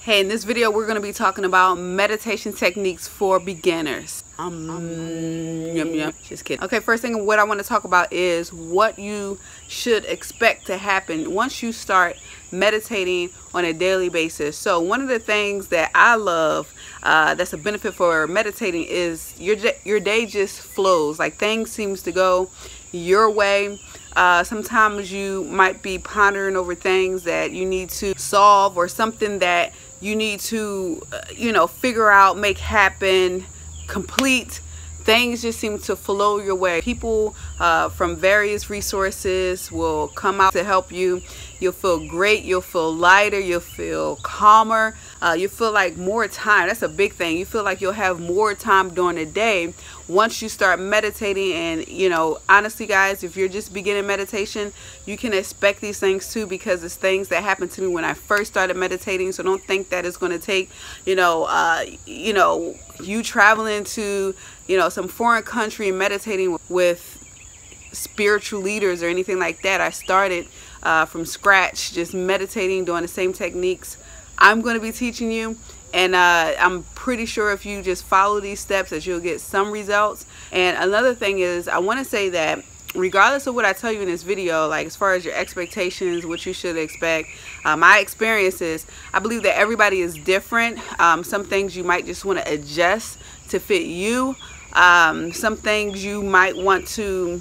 Hey, in this video we're going to be talking about meditation techniques for beginners. Just kidding. Okay, first thing what I want to talk about is what you should expect to happen once you start meditating on a daily basis. So one of the things that I love that's a benefit for meditating is your day just flows. Like things seems to go your way. Sometimes you might be pondering over things that you need to solve, or something that you need to figure out, make happen, complete. Things just seem to flow your way. People from various resources will come out to help you. You'll feel great, you'll feel lighter, you'll feel calmer, you feel like more time. That's a big thing. You feel like you'll have more time during the day once you start meditating. And honestly guys, if you're just beginning meditation, you can expect these things too, because it's things that happened to me when I first started meditating. So don't think that it's going to take you traveling to some foreign country and meditating with spiritual leaders or anything like that. I started from scratch, just meditating, doing the same techniques I'm going to be teaching you. And I'm pretty sure if you just follow these steps that you'll get some results. And another thing is, I want to say that regardless of what I tell you in this video, like as far as your expectations, what you should expect, my experiences, I believe that everybody is different. Some things you might just want to adjust to fit you. Some things you might want to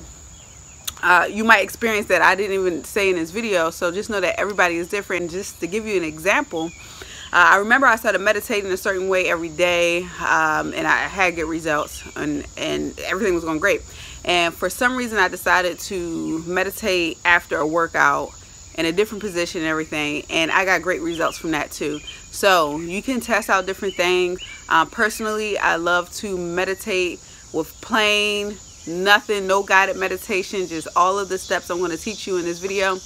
you might experience that I didn't even say in this video. So just know that everybody is different. And just to give you an example, I remember I started meditating a certain way every day, and I had good results, and everything was going great. And for some reason I decided to meditate after a workout in a different position and everything, and I got great results from that too. So you can test out different things. Personally, I love to meditate with plain nothing, no guided meditation, just all of the steps I'm going to teach you in this video.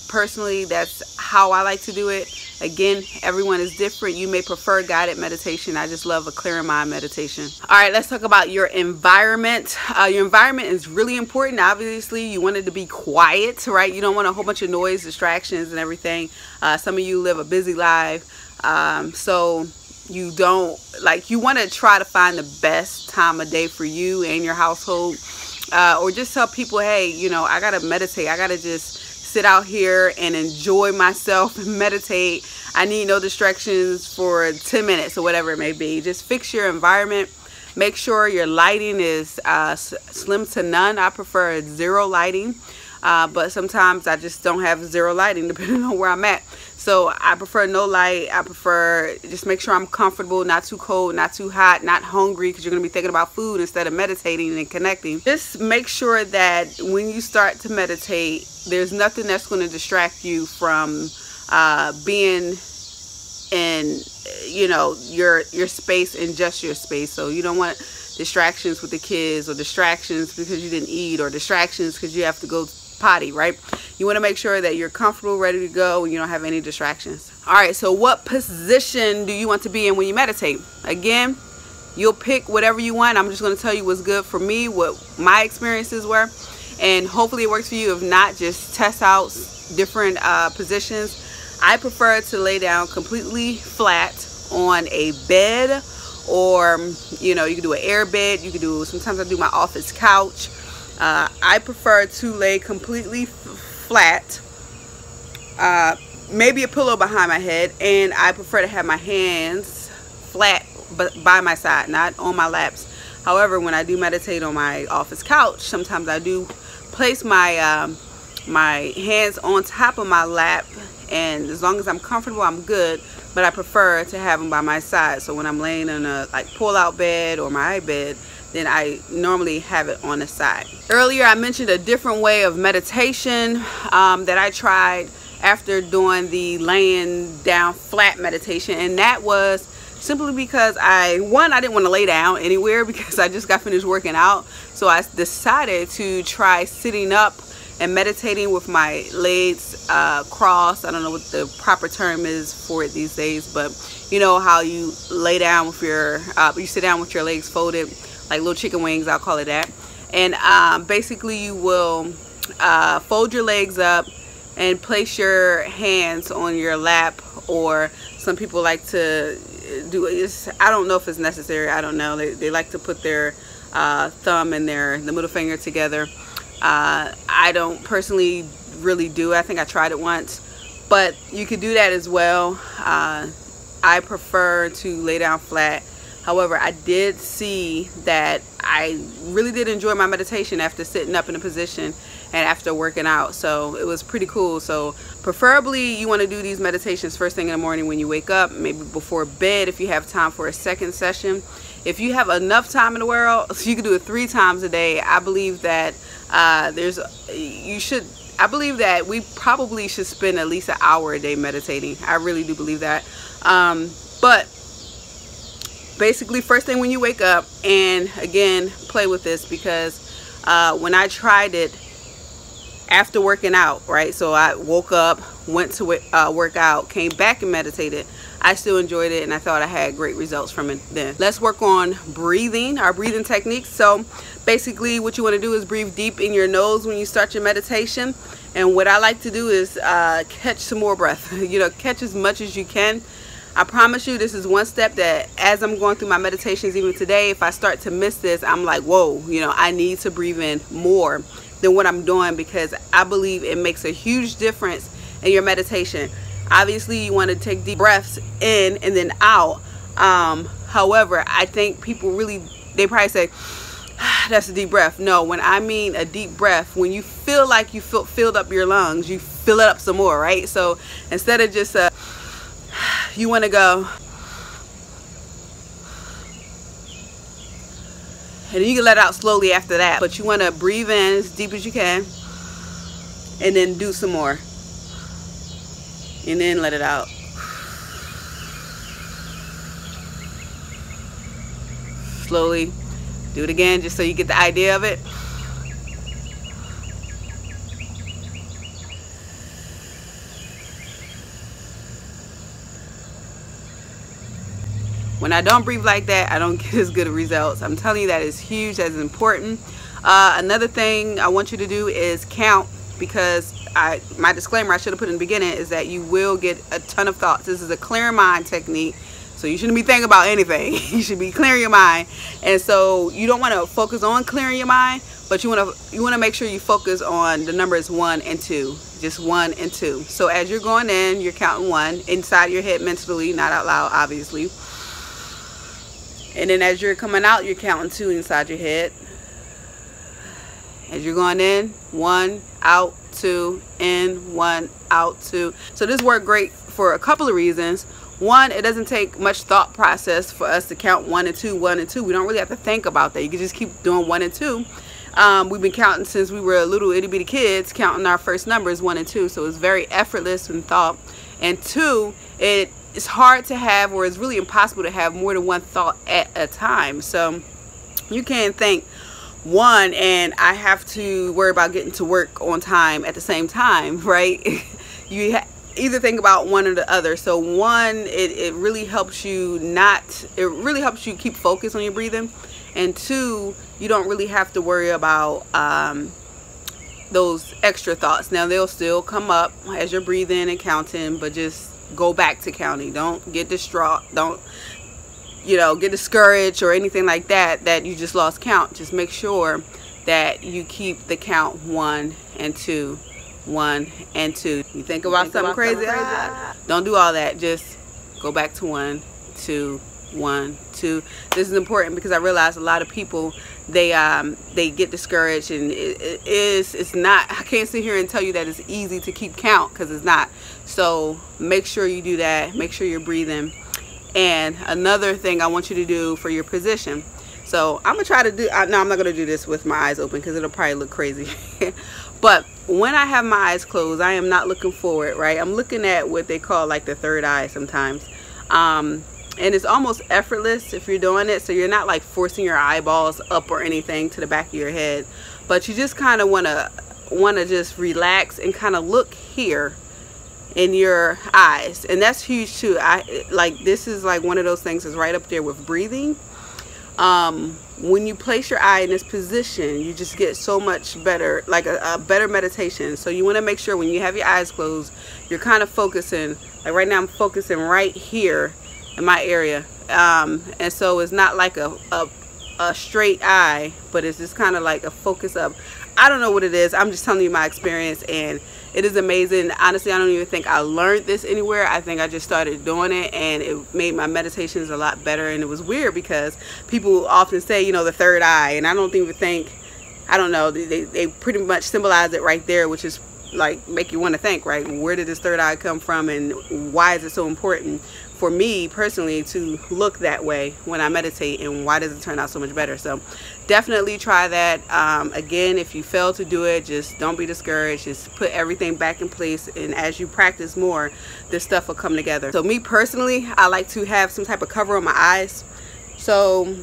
Personally, that's how I like to do it. Again, everyone is different. You may prefer guided meditation. I just love a clear mind meditation. All right, let's talk about your environment. Your environment is really important. Obviously, you want it to be quiet, right? You don't want a whole bunch of noise, distractions, and everything. Some of you live a busy life, so you don't you want to try to find the best time of day for you and your household, or just tell people, hey, I gotta meditate. I gotta just sit out here and enjoy myself and meditate. I need no distractions for 10 minutes or whatever it may be. Just fix your environment. Make sure your lighting is slim to none. I prefer zero lighting, but sometimes I just don't have zero lighting depending on where I'm at. So I prefer no light. I prefer just make sure I'm comfortable, not too cold, not too hot, not hungry, because you're going to be thinking about food instead of meditating and connecting. Just make sure that when you start to meditate, there's nothing that's going to distract you from being in your space and just your space. So you don't want distractions with the kids, or distractions because you didn't eat, or distractions because you have to go potty, right? You want to make sure that you're comfortable, ready to go, and you don't have any distractions. All right, so what position do you want to be in when you meditate? Again, you'll pick whatever you want. I'm just going to tell you what's good for me, what my experiences were, and hopefully it works for you. If not, just test out different positions. I prefer to lay down completely flat on a bed, or you can do an air bed. You can do, sometimes I do my office couch. I prefer to lay completely flat, maybe a pillow behind my head, and I prefer to have my hands flat but by my side, not on my laps. However, when I do meditate on my office couch, sometimes I do place my my hands on top of my lap, and as long as I'm comfortable, I'm good. But I prefer to have them by my side. So when I'm laying in a pull-out bed or my bed, then I normally have it on the side. Earlier I mentioned a different way of meditation that I tried after doing the laying down flat meditation, and that was simply because I didn't want to lay down anywhere because I just got finished working out. So I decided to try sitting up and meditating with my legs crossed. I don't know what the proper term is for it these days, but you know how you lay down with your you sit down with your legs folded like little chicken wings, I'll call it that. And basically you will fold your legs up and place your hands on your lap or Some people like to do it. I don't know if it's necessary. I don't know. They like to put their thumb and the middle finger together. I don't personally really do. I think I tried it once, but you could do that as well. I prefer to lay down flat. However, I did see that I really did enjoy my meditation after sitting up in a position and after working out. So it was pretty cool. So preferably you want to do these meditations first thing in the morning when you wake up, maybe before bed if you have time for a second session. If you have enough time in the world, so you can do it 3 times a day. I believe that I believe that we probably should spend at least an hour a day meditating. I really do believe that. But basically first thing when you wake up, and again, play with this, because when I tried it after working out, right, so I woke up, went to work out, came back and meditated, I still enjoyed it and I thought I had great results from it then. Let's work on breathing, our breathing techniques. So basically what you want to do is breathe deep in your nose when you start your meditation, and what I like to do is catch some more breath. You know, catch as much as you can. I promise you, this is one step that as I'm going through my meditations, even today, if I start to miss this, I'm like, whoa, you know, I need to breathe in more than what I'm doing, because I believe it makes a huge difference in your meditation. Obviously, you want to take deep breaths in and then out. However, I think people they probably say, that's a deep breath. No, when I mean a deep breath, when you feel like you filled up your lungs, you fill it up some more, right? So instead of just you want to go, and then you can let it out slowly after that, but you want to breathe in as deep as you can and then do some more and then let it out. Slowly do it again, just so you get the idea of it. When I don't breathe like that, I don't get as good of results. I'm telling you, that is huge, that is important. Another thing I want you to do is count, because my disclaimer I should have put in the beginning is that you will get a ton of thoughts. This is a clear mind technique, so you shouldn't be thinking about anything. You should be clearing your mind, and so you don't want to focus on clearing your mind, but you want to make sure you focus on the numbers 1 and 2, just 1 and 2. So as you're going in, you're counting 1 inside your head mentally, not out loud, obviously. And then as you're coming out, you're counting 2 inside your head. As you're going in, 1, out, 2, in, 1, out, 2. So this worked great for a couple of reasons. One, it doesn't take much thought process for us to count 1 and 2, 1 and 2. We don't really have to think about that. You can just keep doing 1 and 2. We've been counting since we were little itty bitty kids, counting our first numbers 1 and 2. So it's very effortless in thought. And 2, it's hard to have, or it's really impossible to have more than one thought at a time. So you can't think 1 and I have to worry about getting to work on time at the same time, right? You either think about one or the other. So 1, it really helps you keep focus on your breathing, and 2, you don't really have to worry about those extra thoughts. Now they'll still come up as you're breathing and counting, but just go back to counting. Don't get distraught. Don't get discouraged or anything like that you just lost count. Just make sure that you keep the count 1 and 2, 1 and 2. You think about something crazy, don't do all that. Just go back to 1, 2, 1, 2. This is important because I realize a lot of people, they get discouraged, and it's not, I can't sit here and tell you that it's easy to keep count, because it's not. So make sure you do that. Make sure you're breathing. And another thing I want you to do for your position, so I'm gonna try to do, no, I'm not gonna do this with my eyes open because it'll probably look crazy. But when I have my eyes closed, I am not looking forward, right? I'm looking at what they call like the third eye sometimes. And it's almost effortless if you're doing it. So you're not like forcing your eyeballs up or anything to the back of your head, but you just kind of want to just relax and kind of look here in your eyes. And that's huge too. This is like one of those things that's right up there with breathing. when you place your eye in this position, you just get so much better, like a better meditation. So you want to make sure when you have your eyes closed, you're kind of focusing. Like right now I'm focusing right here in my area, and so it's not like a straight eye, but it's just kind of like a focus up. I don't know what it is. I'm just telling you my experience, and it is amazing. Honestly, I don't even think I learned this anywhere. I think I just started doing it, and it made my meditations a lot better. And it was weird because people often say, you know, the third eye, and I don't even think, I don't know, they pretty much symbolize it right there, which is like make you want to think, right? Where did this third eye come from, and why is it so important for me personally to look that way when I meditate, and why does it turn out so much better? So definitely try that. Again, if you fail to do it, just don't be discouraged. Just put everything back in place, and as you practice more, this stuff will come together. So me personally, I like to have some type of cover on my eyes. So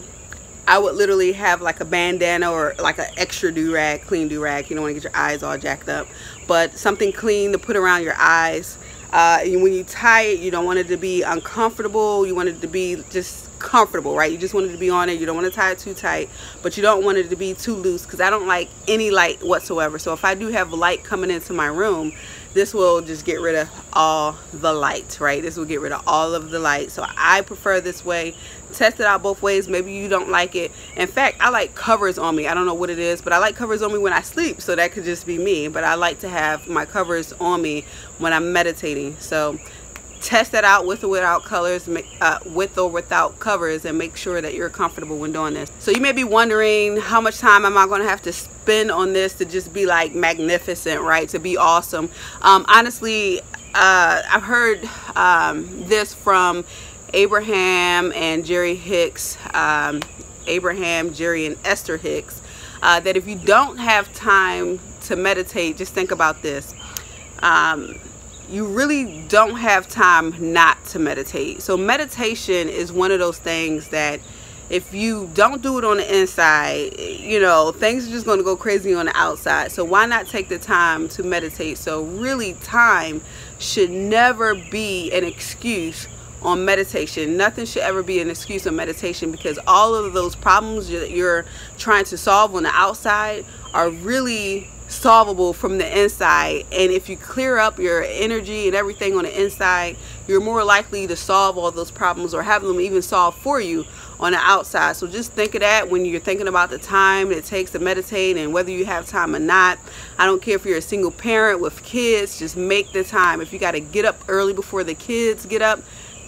I would literally have like a bandana or like an extra do-rag, clean do-rag. You don't want to get your eyes all jacked up, but something clean to put around your eyes. When you tie it, you don't want it to be uncomfortable. You want it to be just comfortable, right? You just want it to be on it. You don't want to tie it too tight, but you don't want it to be too loose, because I don't like any light whatsoever. So if I do have light coming into my room, this will just get rid of all the light, right? This will get rid of all of the light. So I prefer this way. Test it out both ways. Maybe you don't like it. In fact, I like covers on me. I don't know what it is, but I like covers on me when I sleep. So that could just be me, but I like to have my covers on me when I'm meditating. So test that out with or without colors, with or without covers, and make sure that you're comfortable when doing this. So you may be wondering, how much time am I going to have to spend on this to just be like magnificent, right? To be awesome. Honestly, I've heard this from Abraham and Jerry Hicks, Abraham, Jerry, and Esther Hicks, that if you don't have time to meditate, just think about this. You really don't have time not to meditate. So meditation is one of those things that if you don't do it on the inside, you know, things are just going to go crazy on the outside. So why not take the time to meditate? So really, time should never be an excuse on meditation. Nothing should ever be an excuse on meditation, because all of those problems that you're trying to solve on the outside are really solvable from the inside. And if you clear up your energy and everything on the inside, you're more likely to solve all those problems, or have them even solved for you on the outside. So just think of that when you're thinking about the time it takes to meditate, and whether you have time or not. I don't care if you're a single parent with kids, just make the time. If you got to get up early before the kids get up,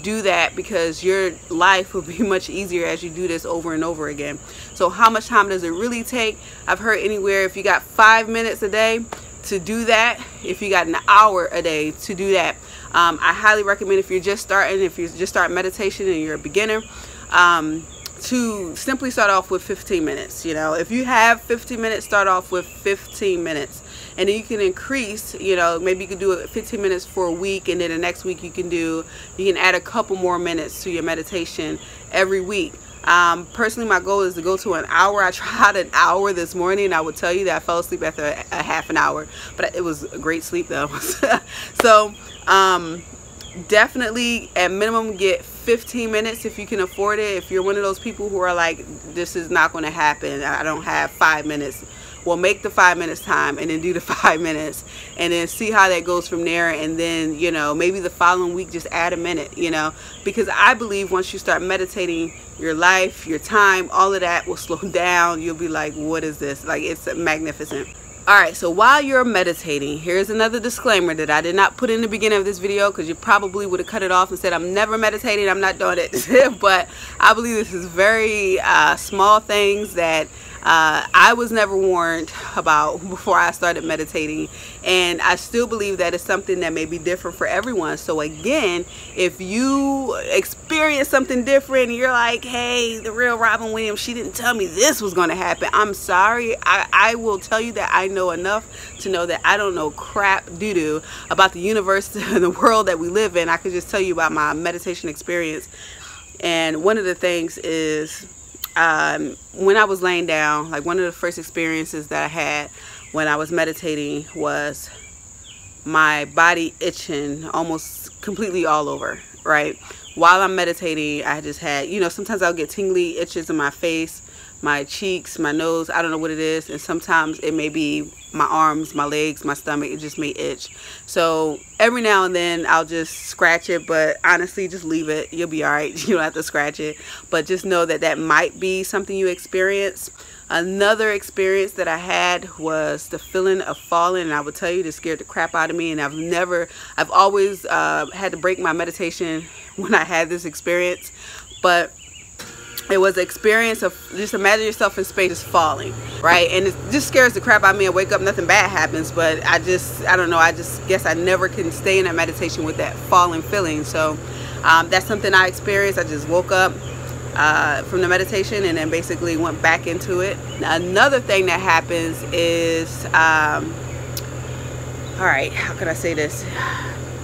do that, because your life will be much easier as you do this over and over again. So how much time does it really take? I've heard anywhere, if you got 5 minutes a day to do that, if you got an hour a day to do that. I highly recommend, if you're just starting, if you just start meditation and you're a beginner, to simply start off with 15 minutes. You know, if you have 15 minutes, start off with 15 minutes. And then you can increase, you know, maybe you could do it 15 minutes for a week, and then the next week you can add a couple more minutes to your meditation every week. Personally, my goal is to go to an hour. I tried an hour this morning. I would tell you that I fell asleep after a half an hour, but it was a great sleep though. So definitely at minimum get 15 minutes if you can afford it. If you're one of those people who are like, this is not going to happen, I don't have 5 minutes, well, make the 5 minutes time, and then do the 5 minutes, and then see how that goes from there. And then, you know, maybe the following week just add a minute, you know, because I believe once you start meditating, your life, your time, all of that will slow down. You'll be like, what is this? Like, it's magnificent. Alright, so while you're meditating, here's another disclaimer that I did not put in the beginning of this video, because you probably would have cut it off and said, I'm never meditating, I'm not doing it. But I believe this is very small things that I was never warned about before I started meditating, and I still believe that it's something that may be different for everyone. So again, if you experience something different and you're like, hey, the real Robin Williams, she didn't tell me this was going to happen, I'm sorry. I will tell you that I know enough to know that I don't know crap doo-doo about the universe and the world that we live in. I could just tell you about my meditation experience. And one of the things is, when I was laying down, like one of the first experiences that I had when I was meditating was my body itching almost completely all over, right? while I'm meditating, I just had, you know, sometimes I'll get tingly itches in my face, my cheeks, my nose, I don't know what it is, and sometimes it may be my arms, my legs, my stomach, it just may itch. So every now and then I'll just scratch it, but honestly, just leave it. You'll be all right. You don't have to scratch it, but just know that that might be something you experience. Another experience that I had was the feeling of falling, and I would tell you, this scared the crap out of me, and I've always had to break my meditation when I had this experience, but it was an experience of just imagine yourself in space just falling, right? And it just scares the crap out of me. I wake up, nothing bad happens, but I don't know, I just guess I never can stay in that meditation with that falling feeling. So that's something I experienced. I just woke up from the meditation and then basically went back into it. Another thing that happens is, all right, how can I say this?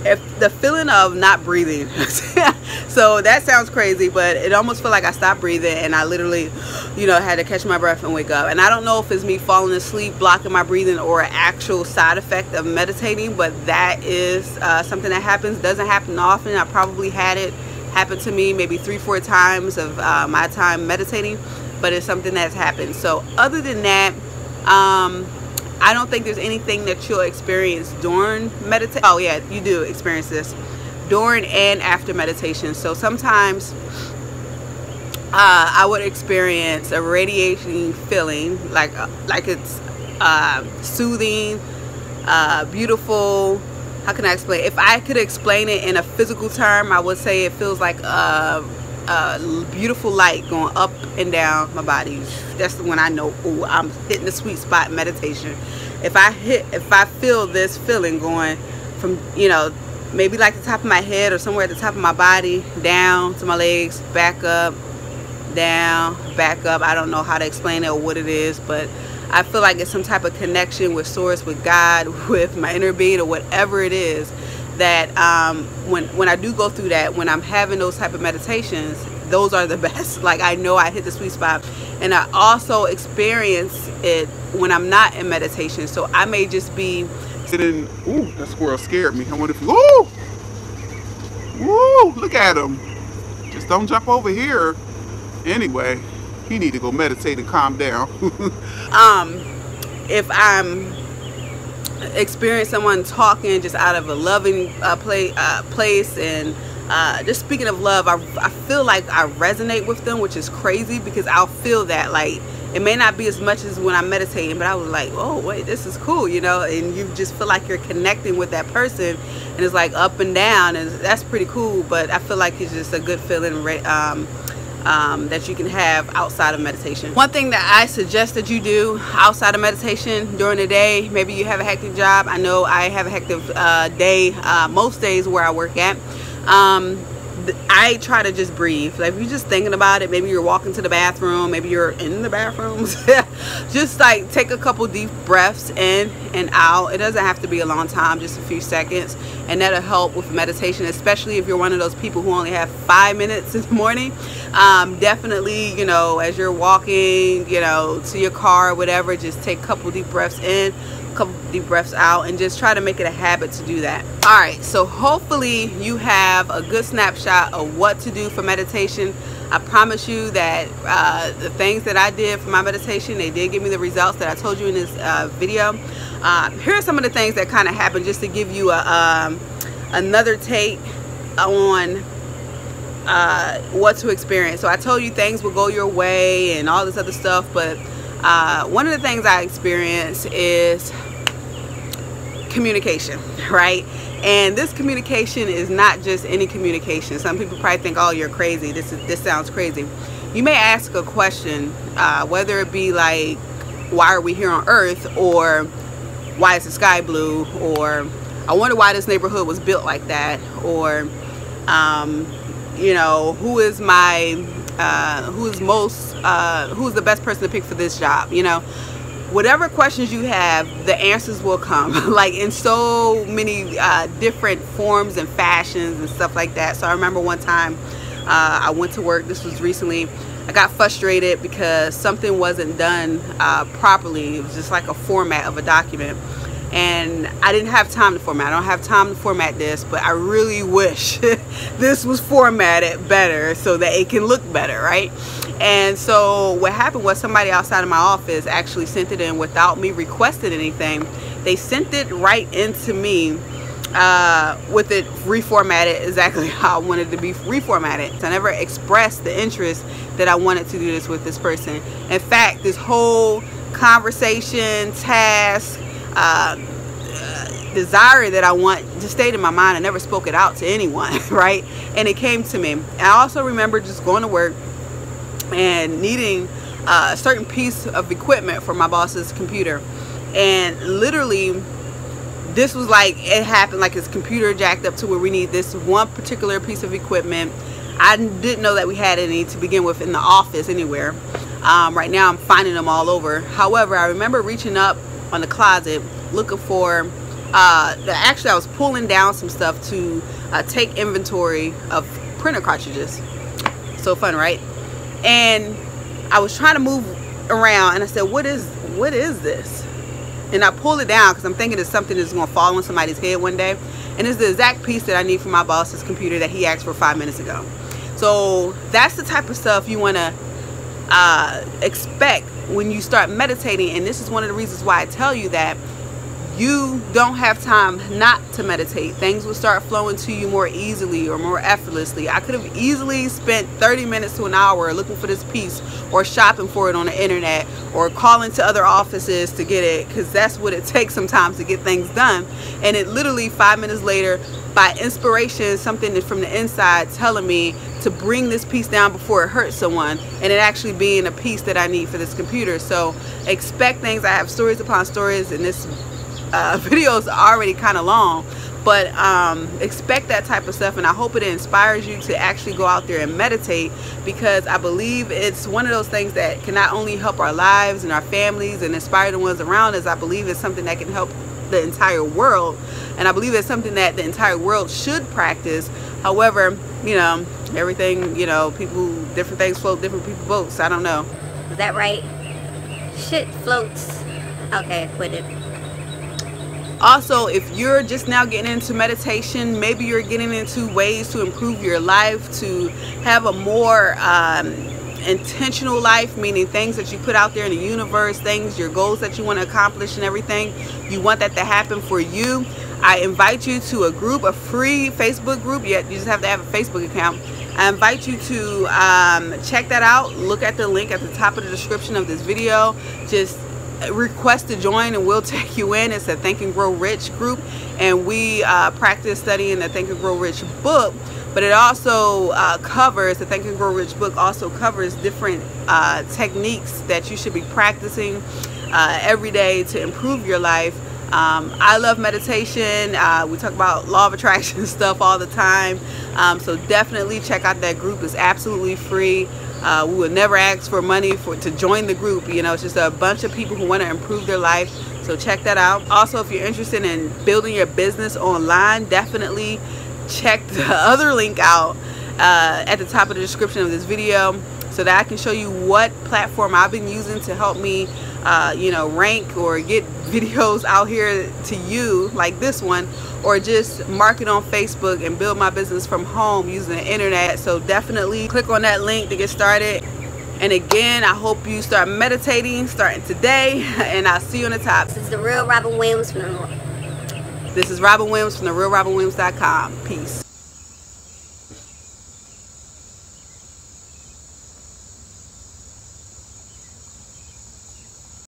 If the feeling of not breathing. So that sounds crazy, but it almost felt like I stopped breathing and I literally, you know, had to catch my breath and wake up. And I don't know if it's me falling asleep, blocking my breathing, or an actual side effect of meditating, but that is something that happens. Doesn't happen often. I probably had it happen to me maybe 3-4 times of my time meditating, but it's something that's happened. So other than that, I don't think there's anything that you'll experience during meditation. Oh yeah, you do experience this during and after meditation. So sometimes I would experience a radiating feeling, like it's soothing, beautiful. How can I explain? If I could explain it in a physical term, I would say it feels like a beautiful light going up and down my body. That's when I know, ooh, I'm hitting the sweet spot in meditation. If I feel this feeling going from, you know, maybe like the top of my head or somewhere at the top of my body, down to my legs, back up, down, back up. I don't know how to explain it or what it is, but I feel like it's some type of connection with source, with God, with my inner being, or whatever it is, that when I do go through that, when I'm having those type of meditations, those are the best. Like, I know I hit the sweet spot. And I also experience it when I'm not in meditation. So I may just be sitting. Ooh, that squirrel scared me. I wonder if you, ooh, woo, look at him. Just don't jump over here. Anyway, he need to go meditate and calm down. If I'm experiencing someone talking just out of a loving place, and just speaking of love, I feel like I resonate with them, which is crazy because I'll feel that, like, it may not be as much as when I'm meditating, but I was like, oh wait, this is cool, you know, and you just feel like you're connecting with that person, and it's like up and down, and that's pretty cool. But I feel like it's just a good feeling that you can have outside of meditation. One thing that I suggest that you do outside of meditation during the day, maybe you have a hectic job. I know I have a hectic day most days where I work at. I try to just breathe. Like, if you're just thinking about it, maybe you're walking to the bathroom, maybe you're in the bathrooms, just like take a couple deep breaths in and out. It doesn't have to be a long time, just a few seconds, and that'll help with meditation, especially if you're one of those people who only have 5 minutes in the morning. Definitely, you know, as you're walking, you know, to your car or whatever, just take a couple deep breaths in, couple deep breaths out, and just try to make it a habit to do that. All right, so hopefully you have a good snapshot of what to do for meditation. I promise you that the things that I did for my meditation, they did give me the results that I told you in this video. Here are some of the things that kind of happened, just to give you another take on what to experience. So I told you things will go your way and all this other stuff, but one of the things I experience is communication, right? And this communication is not just any communication. Some people probably think, oh, you're crazy, this sounds crazy. You may ask a question, whether it be like, why are we here on earth, or why is the sky blue, or I wonder why this neighborhood was built like that, or you know, who's the best person to pick for this job. You know, whatever questions you have, the answers will come, like in so many different forms and fashions and stuff like that. So I remember one time I went to work, this was recently, I got frustrated because something wasn't done properly. It was just like a format of a document, and I didn't have time to format. I don't have time to format this, but I really wish this was formatted better so that it can look better, right? And so what happened was somebody outside of my office actually sent it in without me requesting anything. They sent it right into me with it reformatted exactly how I wanted it to be reformatted. So I never expressed the interest that I wanted to do this with this person. In fact, this whole conversation, task, desire that I want just stayed in my mind. I never spoke it out to anyone, right? And it came to me. I also remember just going to work and needing a certain piece of equipment for my boss's computer, and literally this was like, it happened like his computer jacked up to where we need this one particular piece of equipment. I didn't know that we had any to begin with in the office anywhere. Right now I'm finding them all over. However, I remember reaching up on the closet looking for actually I was pulling down some stuff to take inventory of printer cartridges. So fun, right? And I was trying to move around and I said, what is this? And I pulled it down because I'm thinking it's something that's going to fall on somebody's head one day. And it's the exact piece that I need for my boss's computer that he asked for 5 minutes ago. So that's the type of stuff you want to expect when you start meditating. And this is one of the reasons why I tell you that you don't have time not to meditate. Things will start flowing to you more easily or more effortlessly. I could have easily spent 30 minutes to an hour looking for this piece, or shopping for it on the internet, or calling to other offices to get it, because that's what it takes sometimes to get things done. And it literally 5 minutes later, by inspiration, something from the inside telling me to bring this piece down before it hurts someone, and it actually being a piece that I need for this computer. So expect things. I have stories upon stories, and this video is already kind of long, but expect that type of stuff. And I hope it inspires you to actually go out there and meditate, because I believe it's one of those things that can not only help our lives and our families and inspire the ones around us. I believe it's something that can help the entire world, and I believe it's something that the entire world should practice. However, you know, everything, you know, people, different things float different people's boats. I don't know. Is that right? Shit floats. Okay, I quit it. Also, if you're just now getting into meditation, maybe you're getting into ways to improve your life, to have a more intentional life, meaning things that you put out there in the universe, things, your goals that you want to accomplish and everything, you want that to happen for you. I invite you to a group, a free Facebook group. You just have to have a Facebook account. I invite you to check that out. Look at the link at the top of the description of this video. Just request to join and we'll take you in. It's a Think and Grow Rich group, and we practice studying the Think and Grow Rich book, but it also covers, the Think and Grow Rich book also covers different techniques that you should be practicing every day to improve your life. I love meditation. We talk about law of attraction stuff all the time, so definitely check out that group. It's absolutely free. We would never ask for money to join the group. You know, it's just a bunch of people who want to improve their life. So check that out. Also, if you're interested in building your business online, definitely check the other link out at the top of the description of this video, so that I can show you what platform I've been using to help me you know, rank or get videos out here to you like this one, or just market on Facebook and build my business from home using the internet. So definitely click on that link to get started. And again, I hope you start meditating starting today, and I'll see you on the top. This is the real Robin Williams from This is Robin Williams from therealrobinwilliams.com. Peace.